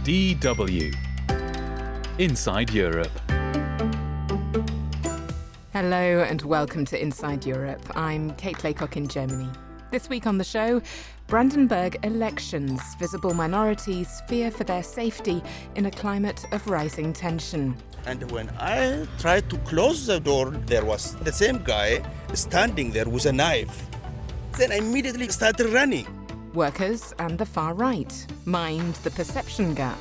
DW Inside Europe. Hello and welcome to Inside Europe. I'm Kate Laycock in Germany. This week on the show, Brandenburg elections. Visible minorities fear for their safety in a climate of rising tension. And when I tried to close the door, there was the same guy standing there with a knife. Then I immediately started running. Workers and the far right. Mind the perception gap.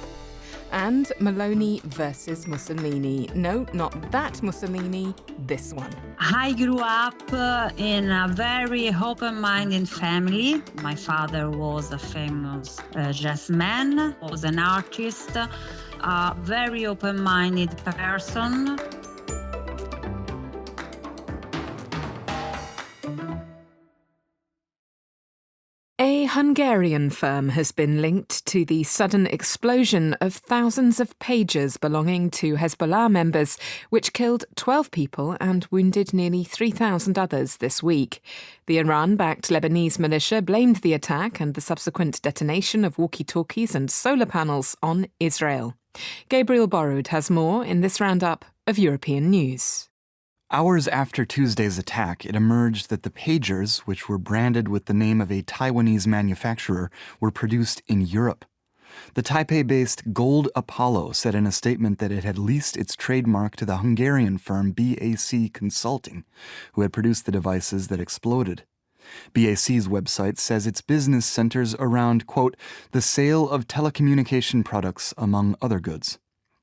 And Meloni versus Mussolini. No, not that Mussolini, this one. I grew up in a very open-minded family. My father was a famous jazzman, was an artist, a very open-minded person. A Hungarian firm has been linked to the sudden explosion of thousands of pages belonging to Hezbollah members, which killed 12 people and wounded nearly 3,000 others this week. The Iran-backed Lebanese militia blamed the attack and the subsequent detonation of walkie-talkies and solar panels on Israel. Gabriel Borrud has more in this roundup of European news. Hours after Tuesday's attack, it emerged that the pagers, which were branded with the name of a Taiwanese manufacturer, were produced in Europe. The Taipei-based Gold Apollo said in a statement that it had leased its trademark to the Hungarian firm BAC Consulting, who had produced the devices that exploded. BAC's website says its business centers around, quote, the sale of telecommunication products, among other goods.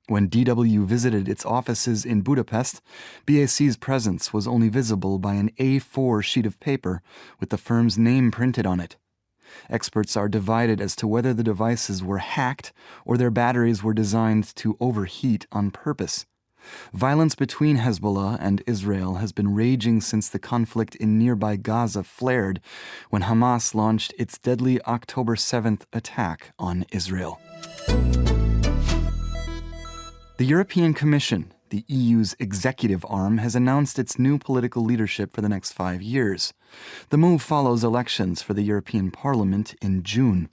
When DW visited its offices in Budapest, BAC's presence was only visible by an A4 sheet of paper with the firm's name printed on it. Experts are divided as to whether the devices were hacked or their batteries were designed to overheat on purpose. Violence between Hezbollah and Israel has been raging since the conflict in nearby Gaza flared when Hamas launched its deadly October 7th attack on Israel. The European Commission, the EU's executive arm, has announced its new political leadership for the next 5 years. The move follows elections for the European Parliament in June.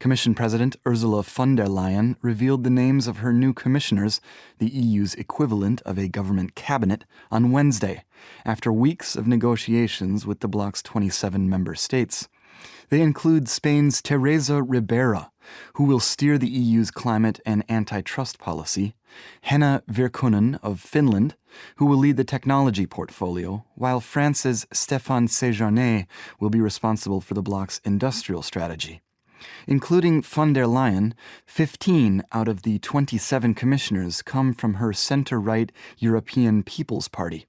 Commission President Ursula von der Leyen revealed the names of her new commissioners, the EU's equivalent of a government cabinet, on Wednesday, after weeks of negotiations with the bloc's 27 member states. They include Spain's Teresa Ribera, who will steer the EU's climate and antitrust policy, Henna Virkkunen of Finland, who will lead the technology portfolio, while France's Stéphane Séjourné will be responsible for the bloc's industrial strategy. Including von der Leyen, 15 out of the 27 commissioners come from her center-right European People's Party.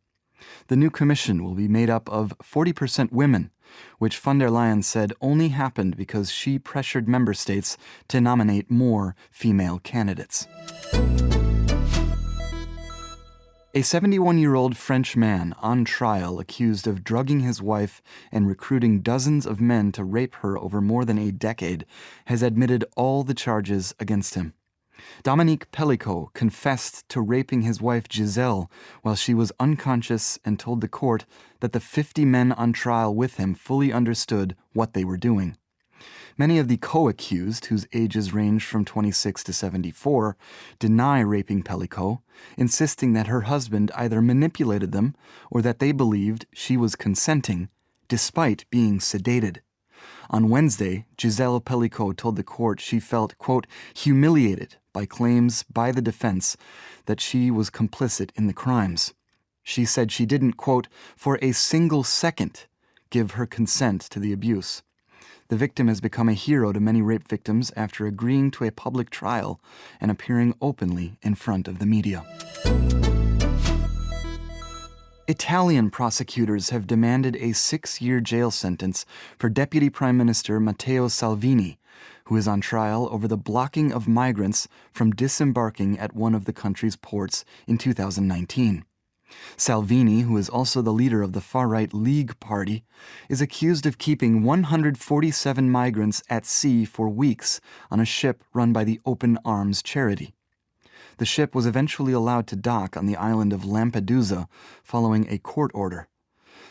The new commission will be made up of 40% women, which von der Leyen said only happened because she pressured member states to nominate more female candidates. A 71-year-old French man on trial accused of drugging his wife and recruiting dozens of men to rape her over more than a decade has admitted all the charges against him. Dominique Pellicot confessed to raping his wife Giselle while she was unconscious and told the court that the 50 men on trial with him fully understood what they were doing. Many of the co-accused, whose ages range from 26 to 74, deny raping Pellicot, insisting that her husband either manipulated them or that they believed she was consenting, despite being sedated. On Wednesday, Giselle Pellicot told the court she felt, quote, humiliated by claims by the defense that she was complicit in the crimes. She said she didn't, quote, for a single second give her consent to the abuse. The victim has become a hero to many rape victims after agreeing to a public trial and appearing openly in front of the media. Italian prosecutors have demanded a 6-year jail sentence for Deputy Prime Minister Matteo Salvini, who is on trial over the blocking of migrants from disembarking at one of the country's ports in 2019. Salvini, who is also the leader of the far-right League Party, is accused of keeping 147 migrants at sea for weeks on a ship run by the Open Arms charity. The ship was eventually allowed to dock on the island of Lampedusa following a court order.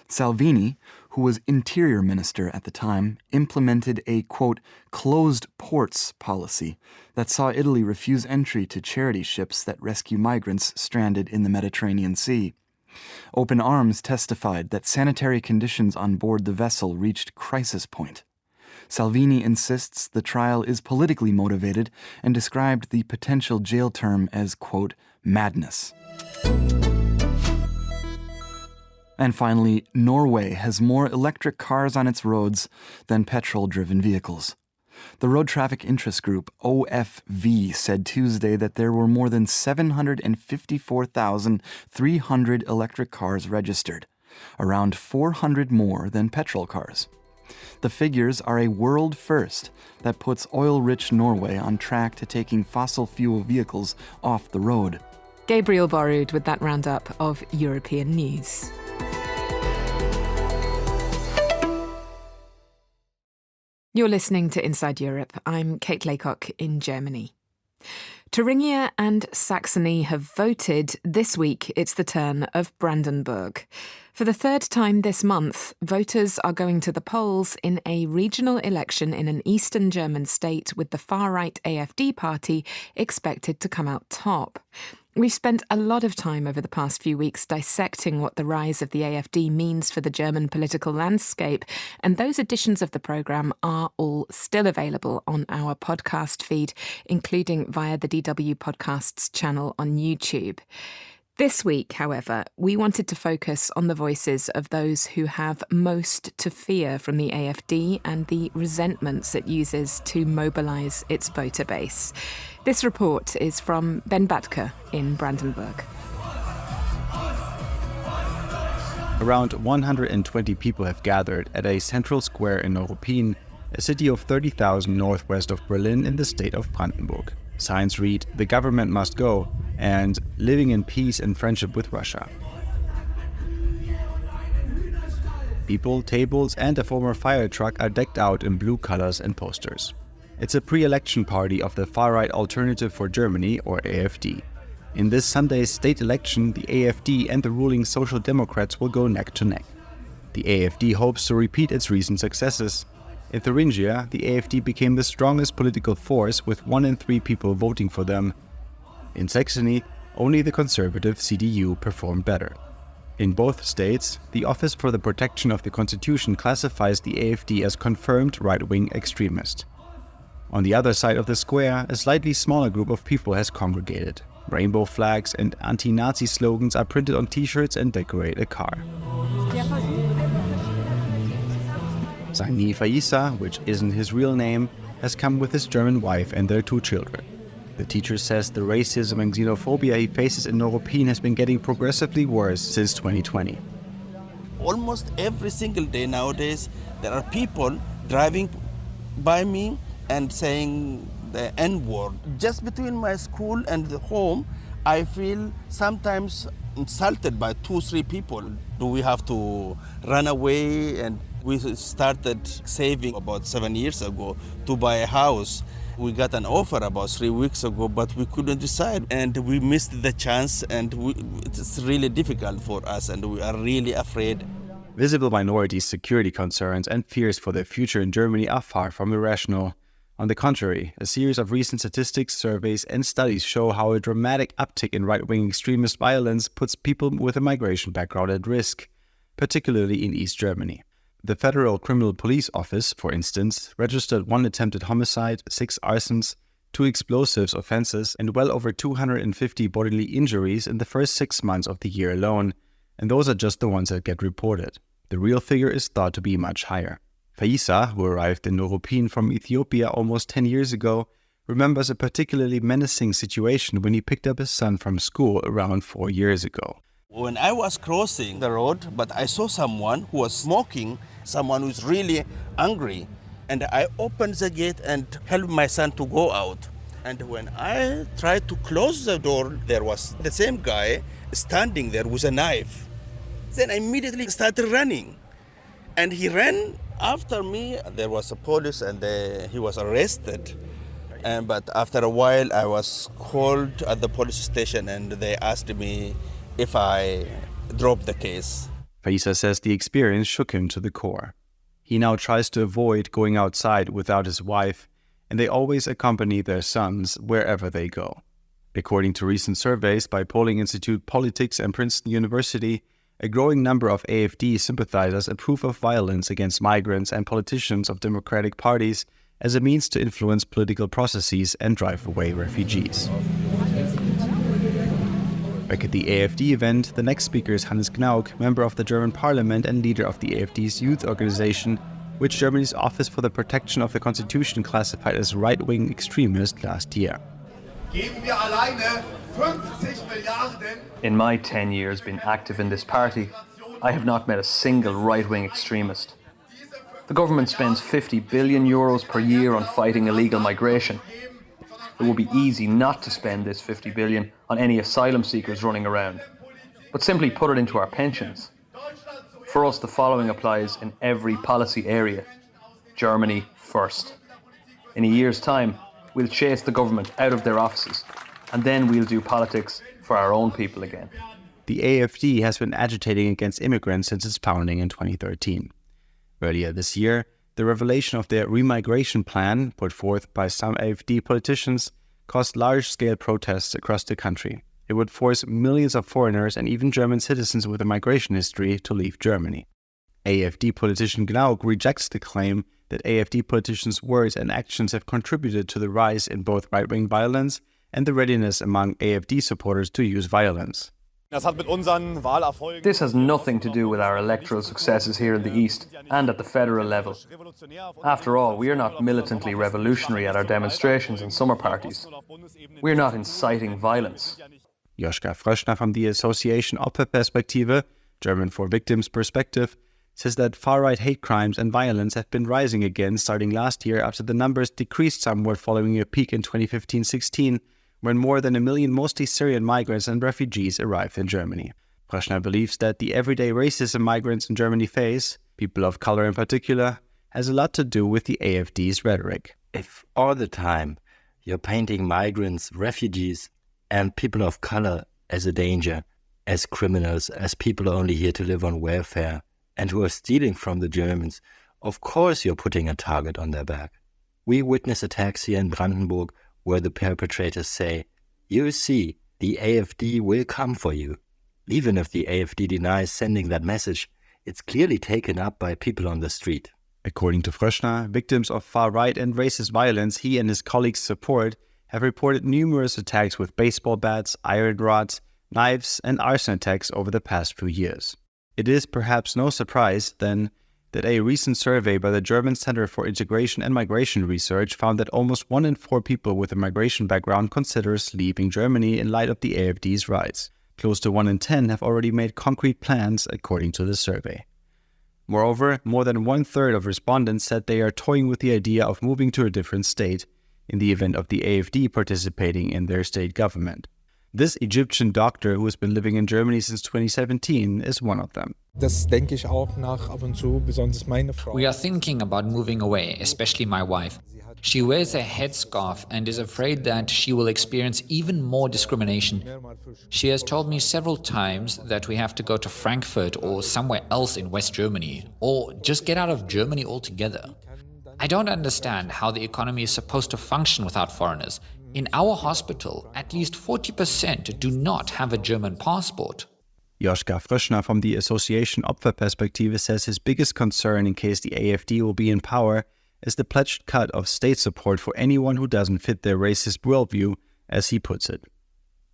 Salvini, who was interior minister at the time, implemented a, quote, closed ports policy that saw Italy refuse entry to charity ships that rescue migrants stranded in the Mediterranean Sea. Open Arms testified that sanitary conditions on board the vessel reached crisis point. Salvini insists the trial is politically motivated and described the potential jail term as, quote, madness. And finally, Norway has more electric cars on its roads than petrol-driven vehicles. The Road Traffic Interest Group, OFV, said Tuesday that there were more than 754,300 electric cars registered, around 400 more than petrol cars. The figures are a world first that puts oil-rich Norway on track to taking fossil fuel vehicles off the road. Gabriel Borrud with that roundup of European news. You're listening to Inside Europe. I'm Kate Laycock in Germany. Thuringia and Saxony have voted. This week, it's the turn of Brandenburg. For the third time this month, voters are going to the polls in a regional election in an eastern German state with the far-right AfD party expected to come out top. We've spent a lot of time over the past few weeks dissecting what the rise of the AfD means for the German political landscape, and those editions of the programme are all still available on our podcast feed, including via the DW Podcasts channel on YouTube. This week, however, we wanted to focus on the voices of those who have most to fear from the AfD and the resentments it uses to mobilise its voter base. This report is from Ben Batke in Brandenburg. Around 120 people have gathered at a central square in Neuruppin, a city of 30,000 northwest of Berlin in the state of Brandenburg. Signs read, "The government must go," and "Living in peace and friendship with Russia." People, tables, and a former fire truck are decked out in blue colors and posters. It's a pre-election party of the far-right Alternative for Germany, or AfD. In this Sunday's state election, the AfD and the ruling Social Democrats will go neck to neck. The AfD hopes to repeat its recent successes. In Thuringia, the AfD became the strongest political force, with 1 in 3 people voting for them. In Saxony, only the conservative CDU performed better. In both states, the Office for the Protection of the Constitution classifies the AfD as confirmed right-wing extremist. On the other side of the square, a slightly smaller group of people has congregated. Rainbow flags and anti-Nazi slogans are printed on t-shirts and decorate a car. Sani Faisa, which isn't his real name, has come with his German wife and their 2 children. The teacher says the racism and xenophobia he faces in Neuruppin has been getting progressively worse since 2020. Almost every single day nowadays, there are people driving by me and saying the N-word. Just between my school and the home, I feel sometimes insulted by 2-3 people. Do we have to run away? And we started saving about 7 years ago to buy a house. We got an offer about 3 weeks ago, but we couldn't decide, and we missed the chance, and it's really difficult for us, and we are really afraid. Visible minorities' security concerns and fears for their future in Germany are far from irrational. On the contrary, a series of recent statistics, surveys, and studies show how a dramatic uptick in right-wing extremist violence puts people with a migration background at risk, particularly in East Germany. The Federal Criminal Police Office, for instance, registered 1 attempted homicide, 6 arsons, 2 explosives offenses, and well over 250 bodily injuries in the first 6 months of the year alone, and those are just the ones that get reported. The real figure is thought to be much higher. Faisa, who arrived in Neuruppin from Ethiopia almost 10 years ago, remembers a particularly menacing situation when he picked up his son from school around 4 years ago. When I was crossing the road, but I saw someone who was smoking, someone who was really angry, and I opened the gate and helped my son to go out. And when I tried to close the door, there was the same guy standing there with a knife. Then I immediately started running, and he ran after me. There was a police, and he was arrested. But after a while, I was called at the police station, and they asked me if I dropped the case. Faisa says the experience shook him to the core. He now tries to avoid going outside without his wife, and they always accompany their sons wherever they go. According to recent surveys by polling institute Politics and Princeton University, a growing number of AfD sympathizers approve of violence against migrants and politicians of democratic parties as a means to influence political processes and drive away refugees. Back at the AfD event, the next speaker is Hannes Gnauk, member of the German parliament and leader of the AfD's youth organization, which Germany's Office for the Protection of the Constitution classified as right-wing extremist last year. In my 10 years being active in this party, I have not met a single right-wing extremist. The government spends €50 billion per year on fighting illegal migration. It would be easy not to spend this $50 billion on any asylum seekers running around, but simply put it into our pensions. For us, the following applies in every policy area. Germany first. In a year's time, we'll chase the government out of their offices, and then we'll do politics for our own people again. The AfD has been agitating against immigrants since its founding in 2013. Earlier this year, the revelation of their remigration plan, put forth by some AfD politicians, caused large-scale protests across the country. It would force millions of foreigners and even German citizens with a migration history to leave Germany. AfD politician Gnauk rejects the claim that AfD politicians' words and actions have contributed to the rise in both right-wing violence and the readiness among AfD supporters to use violence. This has nothing to do with our electoral successes here in the East and at the federal level. After all, we are not militantly revolutionary at our demonstrations and summer parties. We are not inciting violence. Joschka Fröschner from the association Opferperspektive, German for Victims Perspective, says that far-right hate crimes and violence have been rising again starting last year after the numbers decreased somewhat following a peak in 2015-16, when more than 1 million mostly Syrian migrants and refugees arrived in Germany. Fröschner believes that the everyday racism migrants in Germany face, people of color in particular, has a lot to do with the AfD's rhetoric. If all the time you're painting migrants, refugees, and people of color as a danger, as criminals, as people only here to live on welfare, and who are stealing from the Germans, of course you're putting a target on their back. We witness attacks here in Brandenburg where the perpetrators say, "You see, the AfD will come for you." Even if the AfD denies sending that message, it's clearly taken up by people on the street. According to Fröschner, victims of far-right and racist violence he and his colleagues support have reported numerous attacks with baseball bats, iron rods, knives, and arson attacks over the past few years. It is perhaps no surprise, then, that a recent survey by the German Center for Integration and Migration Research found that almost 1 in 4 people with a migration background considers leaving Germany in light of the AfD's rise. Close to 1 in 10 have already made concrete plans, according to the survey. Moreover, more than 1/3 of respondents said they are toying with the idea of moving to a different state, in the event of the AfD participating in their state government. This Egyptian doctor, who has been living in Germany since 2017, is one of them. We are thinking about moving away, especially my wife. She wears a headscarf and is afraid that she will experience even more discrimination. She has told me several times that we have to go to Frankfurt or somewhere else in West Germany, or just get out of Germany altogether. I don't understand how the economy is supposed to function without foreigners. In our hospital, at least 40% do not have a German passport. Joschka Fröschner from the association Opferperspektive says his biggest concern in case the AfD will be in power is the pledged cut of state support for anyone who doesn't fit their racist worldview, as he puts it.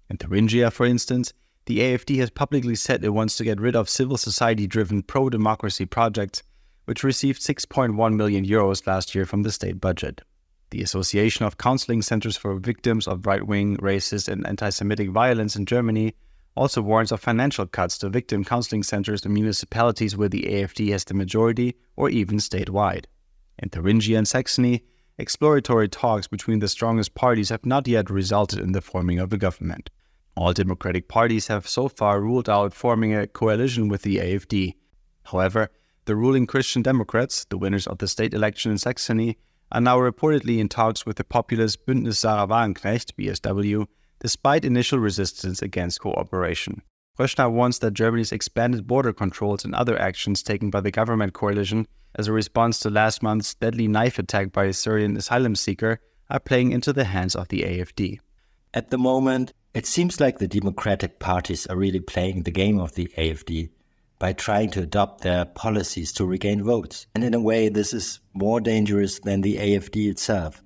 In Thuringia, for instance, the AfD has publicly said it wants to get rid of civil society-driven pro-democracy projects, which received €6.1 million last year from the state budget. The Association of Counseling Centers for Victims of Right-Wing, Racist and Anti-Semitic Violence in Germany also warns of financial cuts to victim counseling centers in municipalities where the AfD has the majority or even statewide. In Thuringia and Saxony, exploratory talks between the strongest parties have not yet resulted in the forming of a government. All democratic parties have so far ruled out forming a coalition with the AfD. However, the ruling Christian Democrats, the winners of the state election in Saxony, are now reportedly in talks with the populist Bündnis Sarah Wagenknecht, BSW, despite initial resistance against cooperation. Röschner warns that Germany's expanded border controls and other actions taken by the government coalition as a response to last month's deadly knife attack by a Syrian asylum seeker are playing into the hands of the AfD. At the moment, it seems like the democratic parties are really playing the game of the AfD by trying to adopt their policies to regain votes. And in a way, this is more dangerous than the AfD itself.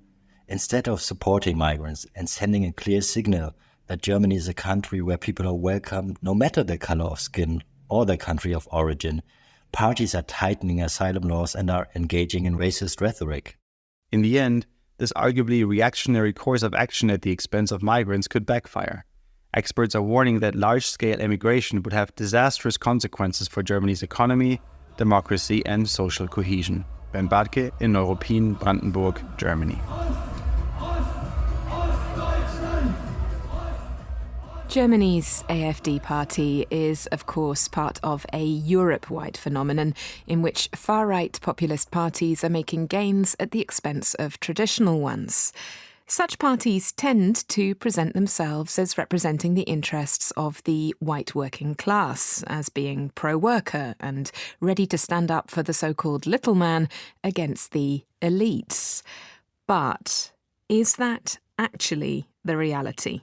Instead of supporting migrants and sending a clear signal that Germany is a country where people are welcome no matter their color of skin or their country of origin, parties are tightening asylum laws and are engaging in racist rhetoric. In the end, this arguably reactionary course of action at the expense of migrants could backfire. Experts are warning that large-scale immigration would have disastrous consequences for Germany's economy, democracy and social cohesion. Ben Badke in Neuruppin, Brandenburg, Germany. Germany's AfD party is, of course, part of a Europe-wide phenomenon in which far-right populist parties are making gains at the expense of traditional ones. Such parties tend to present themselves as representing the interests of the white working class, as being pro-worker and ready to stand up for the so-called little man against the elites. But is that actually the reality?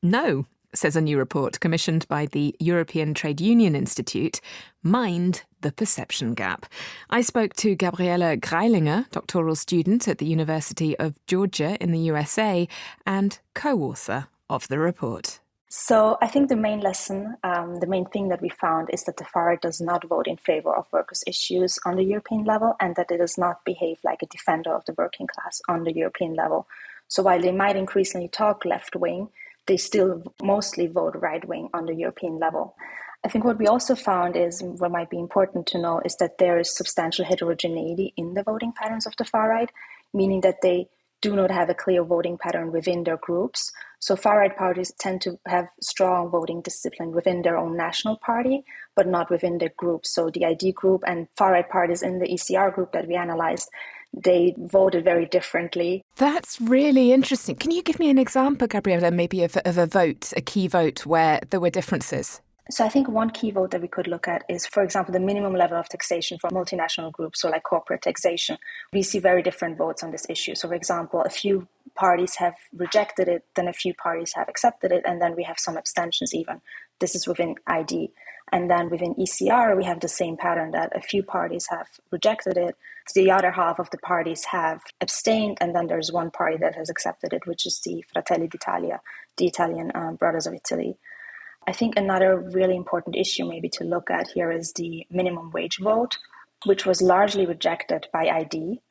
No, says a new report commissioned by the European Trade Union Institute, Mind the Perception Gap. I spoke to Gabriele Greilinger, doctoral student at the University of Georgia in the USA and co-author of the report. So I think the main lesson, the main thing that we found is that the far right does not vote in favor of workers' issues on the European level and that it does not behave like a defender of the working class on the European level. So while they might increasingly talk left-wing, they still mostly vote right-wing on the European level. I think what we also found is, what might be important to know, is that there is substantial heterogeneity in the voting patterns of the far right, meaning that they do not have a clear voting pattern within their groups. So far-right parties tend to have strong voting discipline within their own national party, but not within their groups. So the ID group and far-right parties in the ECR group that we analyzed, they voted very differently. That's really interesting. Can you give me an example, Gabriela, maybe of a vote, a key vote, where there were differences? So I think one key vote that we could look at is, for example, the minimum level of taxation for multinational groups, so like corporate taxation. We see very different votes on this issue. So, for example, a few parties have rejected it, then a few parties have accepted it, and then we have some abstentions even. This is within ID. And then within ECR, we have the same pattern that a few parties have rejected it. The other half of the parties have abstained, and then there's one party that has accepted it, which is the Fratelli d'Italia, the Italian Brothers of Italy. I think another really important issue maybe to look at here is the minimum wage vote, which was largely rejected by ID.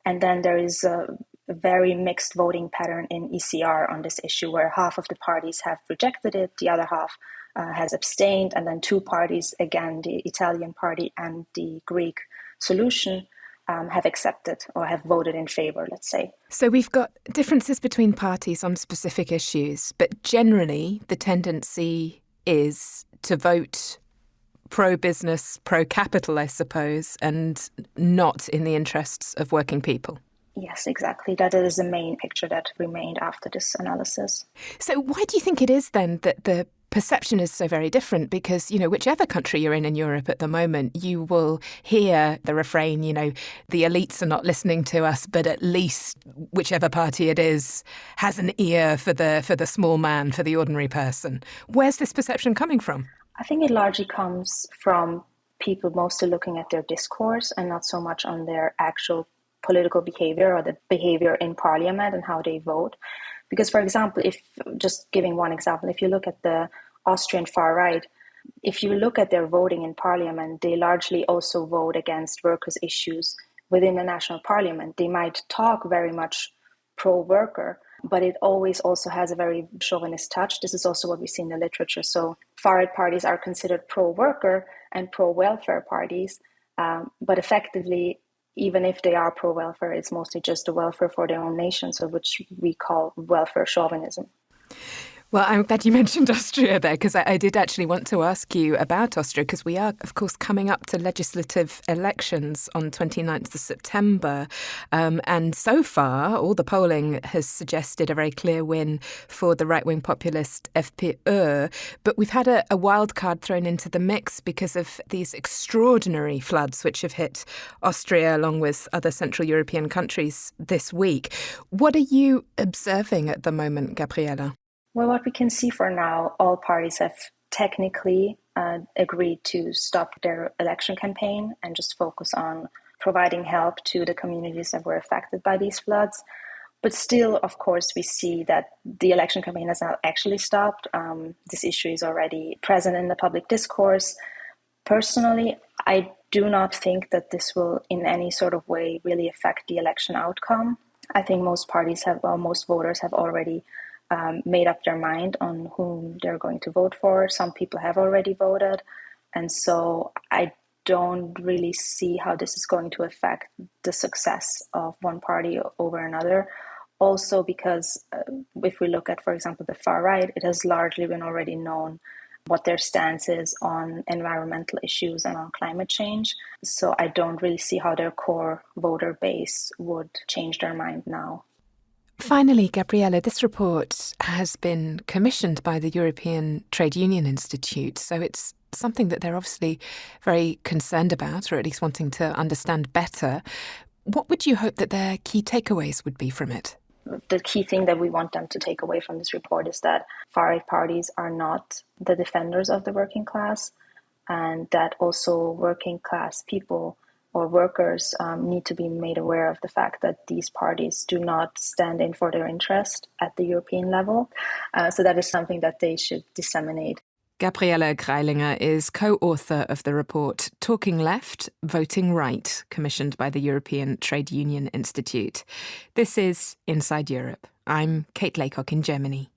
And then there is a very mixed voting pattern in ECR on this issue, where half of the parties have rejected it, the other half has abstained, and then two parties, again, the Italian party and the Greek solution, have accepted or have voted in favor, let's say. So we've got differences between parties on specific issues, but generally the tendency is to vote pro-business, pro-capital, I suppose, and not in the interests of working people. Yes, exactly. That is the main picture that remained after this analysis. So why do you think it is then that the perception is so very different? Because, whichever country you're in Europe at the moment, you will hear the refrain, the elites are not listening to us, but at least whichever party it is has an ear for the small man, for the ordinary person. Where's this perception coming from? I think it largely comes from people mostly looking at their discourse and not so much on their actual political behavior or the behavior in parliament and how they vote. Because, for example, just giving one example, if you look at the Austrian far right, if you look at their voting in parliament, they largely also vote against workers' issues within the national parliament. They might talk very much pro-worker, but it always also has a very chauvinist touch. This is also what we see in the literature. So far-right parties are considered pro-worker and pro-welfare parties, but effectively, even if they are pro-welfare, it's mostly just the welfare for their own nation, so which we call welfare chauvinism. Well, I'm glad you mentioned Austria there, because I did actually want to ask you about Austria, because we are, of course, coming up to legislative elections on 29th of September. And so far, all the polling has suggested a very clear win for the right-wing populist FPÖ. But we've had a wild card thrown into the mix because of these extraordinary floods which have hit Austria along with other Central European countries this week. What are you observing at the moment, Gabriela? Well, what we can see for now, all parties have technically agreed to stop their election campaign and just focus on providing help to the communities that were affected by these floods. But still, of course, we see that the election campaign has not actually stopped. This issue is already present in the public discourse. Personally, I do not think that this will in any sort of way really affect the election outcome. I think most voters have already made up their mind on whom they're going to vote for. Some people have already voted. And so I don't really see how this is going to affect the success of one party over another. Also because if we look at, for example, the far right, it has largely been already known what their stance is on environmental issues and on climate change. So I don't really see how their core voter base would change their mind now. Finally, Gabriela, this report has been commissioned by the European Trade Union Institute, so it's something that they're obviously very concerned about, or at least wanting to understand better. What would you hope that their key takeaways would be from it? The key thing that we want them to take away from this report is that far-right parties are not the defenders of the working class, and that also working class people or workers need to be made aware of the fact that these parties do not stand in for their interest at the European level. So that is something that they should disseminate. Gabriela Greilinger is co-author of the report Talking Left, Voting Right, commissioned by the European Trade Union Institute. This is Inside Europe. I'm Kate Laycock in Germany.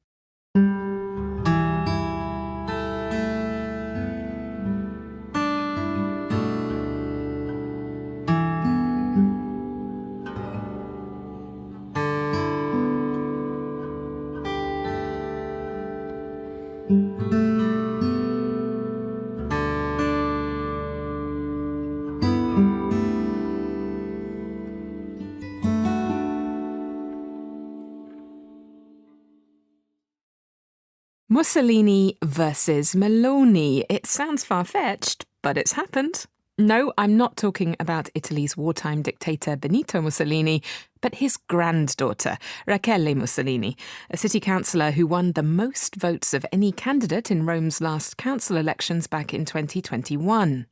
Mussolini versus Meloni. It sounds far-fetched, but it's happened. No, I'm not talking about Italy's wartime dictator Benito Mussolini, but his granddaughter, Rachele Mussolini, a city councillor who won the most votes of any candidate in Rome's last council elections back in 2021.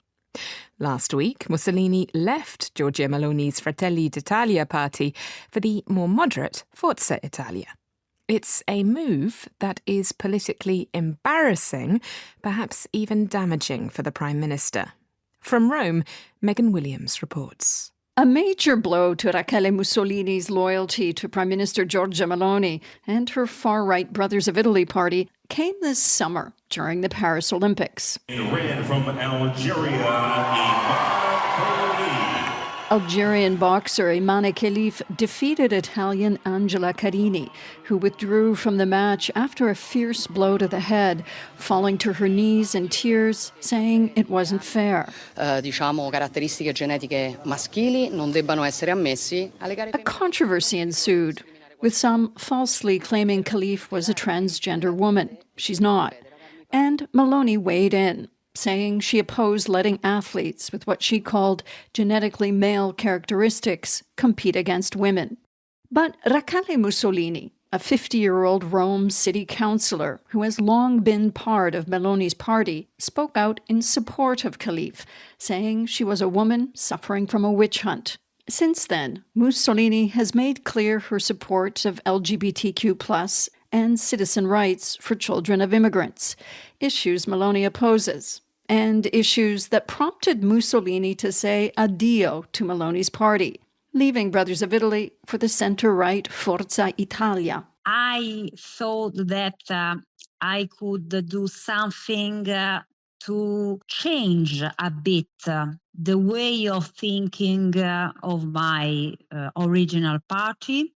Last week, Mussolini left Giorgia Meloni's Fratelli d'Italia party for the more moderate Forza Italia. It's a move that is politically embarrassing, perhaps even damaging for the Prime Minister. From Rome, Megan Williams reports. A major blow to Rachele Mussolini's loyalty to Prime Minister Giorgia Meloni and her far-right Brothers of Italy party came this summer during the Paris Olympics. Red from Algeria, Algerian boxer Imane Khelif defeated Italian Angela Carini, who withdrew from the match after a fierce blow to the head, falling to her knees in tears, saying it wasn't fair. Caratteristiche genetiche maschili non debbano essere ammessi alle gare. A controversy ensued, with some falsely claiming Khelif was a transgender woman. She's not. And Meloni weighed in, saying she opposed letting athletes with what she called genetically male characteristics compete against women. But Rachele Mussolini, a 50-year-old Rome city councillor who has long been part of Meloni's party, spoke out in support of Khelif, saying she was a woman suffering from a witch hunt. Since then, Mussolini has made clear her support of LGBTQ+ and citizen rights for children of immigrants, issues Meloni opposes, and issues that prompted Mussolini to say addio to Meloni's party, leaving Brothers of Italy for the center-right Forza Italia. I thought that I could do something to change a bit the way of thinking of my original party.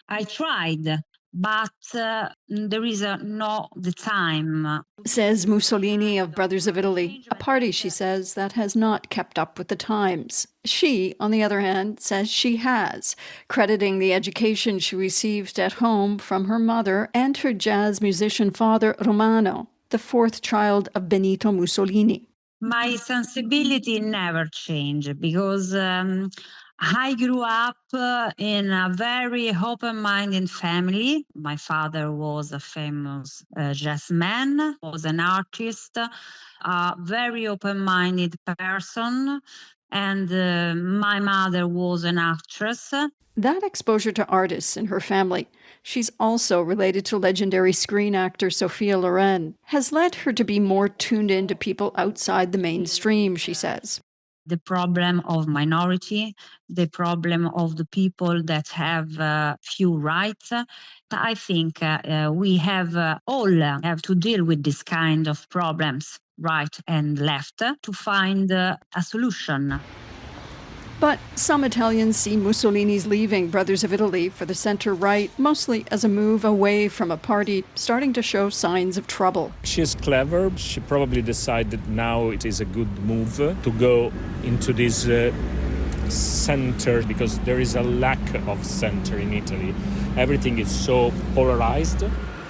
I tried but there is not the time. Says Mussolini of Brothers of Italy, a party, she says, that has not kept up with the times. She, on the other hand, says she has, crediting the education she received at home from her mother and her jazz musician father, Romano, the fourth child of Benito Mussolini. My sensibility never changed because I grew up in a very open-minded family. My father was a famous jazz man, was an artist, a very open-minded person, and my mother was an actress. That exposure to artists in her family, she's also related to legendary screen actor Sophia Loren, has led her to be more tuned in to people outside the mainstream, she says. The problem of minority, the problem of the people that have few rights. I think we have all have to deal with this kind of problems, right and left, to find a solution. But some Italians see Mussolini's leaving Brothers of Italy for the center-right mostly as a move away from a party starting to show signs of trouble. She's clever. She probably decided now it is a good move to go into this center, because there is a lack of center in Italy. Everything is so polarized.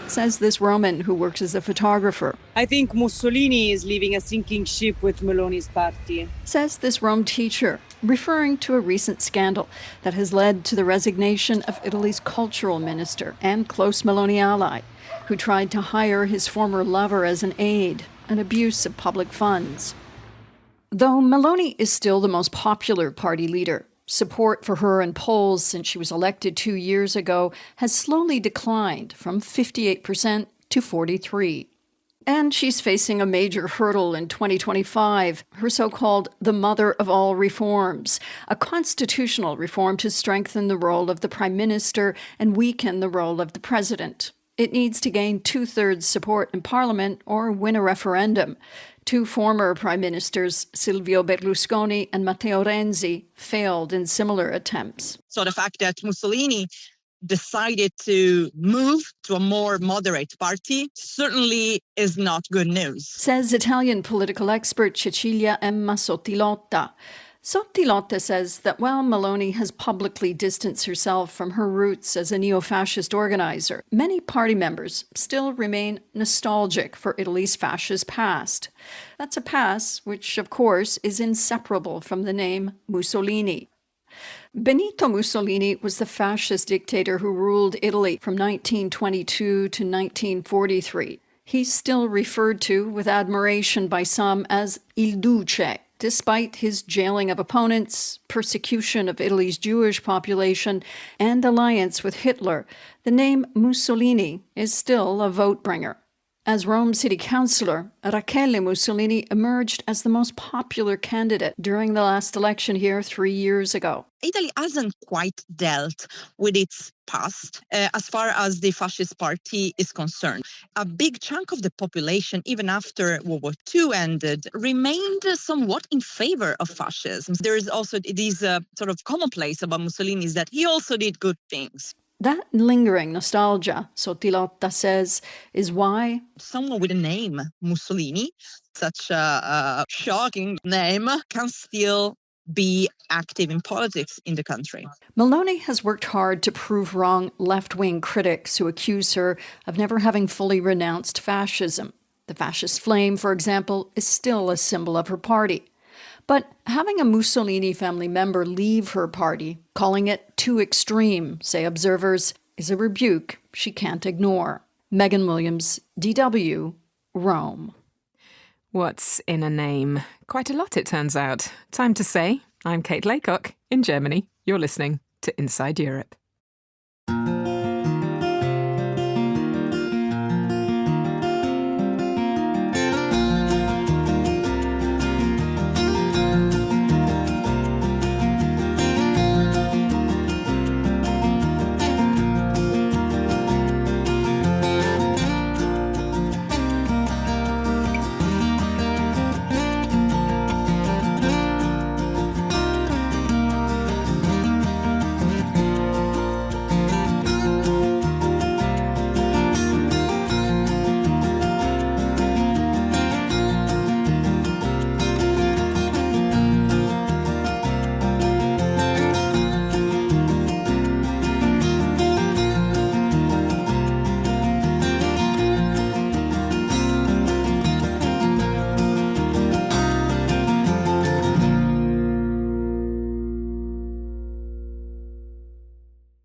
Says this Roman who works as a photographer. I think Mussolini is leaving a sinking ship with Meloni's party. Says this Rome teacher, referring to a recent scandal that has led to the resignation of Italy's cultural minister and close Meloni ally, who tried to hire his former lover as an aide, an abuse of public funds. Though Meloni is still the most popular party leader, support for her in polls since she was elected 2 years ago has slowly declined from 58% to 43%. And she's facing a major hurdle in 2025, her so-called the mother of all reforms, a constitutional reform to strengthen the role of the prime minister and weaken the role of the president. It needs to gain 2/3 support in parliament or win a referendum. Two former prime ministers, Silvio Berlusconi and Matteo Renzi, failed in similar attempts. So the fact that Mussolini decided to move to a more moderate party certainly is not good news. Says Italian political expert Cecilia Emma Sottilotta. Sottilotta says that while Meloni has publicly distanced herself from her roots as a neo-fascist organizer, many party members still remain nostalgic for Italy's fascist past. That's a past which, of course, is inseparable from the name Mussolini. Benito Mussolini was the fascist dictator who ruled Italy from 1922 to 1943. He's still referred to with admiration by some as Il Duce, despite his jailing of opponents, persecution of Italy's Jewish population, and alliance with Hitler. The name Mussolini is still a vote-bringer. As Rome city councillor, Rachele Mussolini emerged as the most popular candidate during the last election here 3 years ago. Italy hasn't quite dealt with its past as far as the fascist party is concerned. A big chunk of the population, even after World War II ended, remained somewhat in favor of fascism. There is also this sort of commonplace about Mussolini is that he also did good things. That lingering nostalgia, Sottilotta says, is why someone with a name, Mussolini, such a shocking name, can still be active in politics in the country. Meloni has worked hard to prove wrong left-wing critics who accuse her of never having fully renounced fascism. The fascist flame, for example, is still a symbol of her party. But having a Mussolini family member leave her party, calling it too extreme, say observers, is a rebuke she can't ignore. Megan Williams, DW, Rome. What's in a name? Quite a lot, it turns out. Time to say, I'm Kate Laycock in Germany. You're listening to Inside Europe.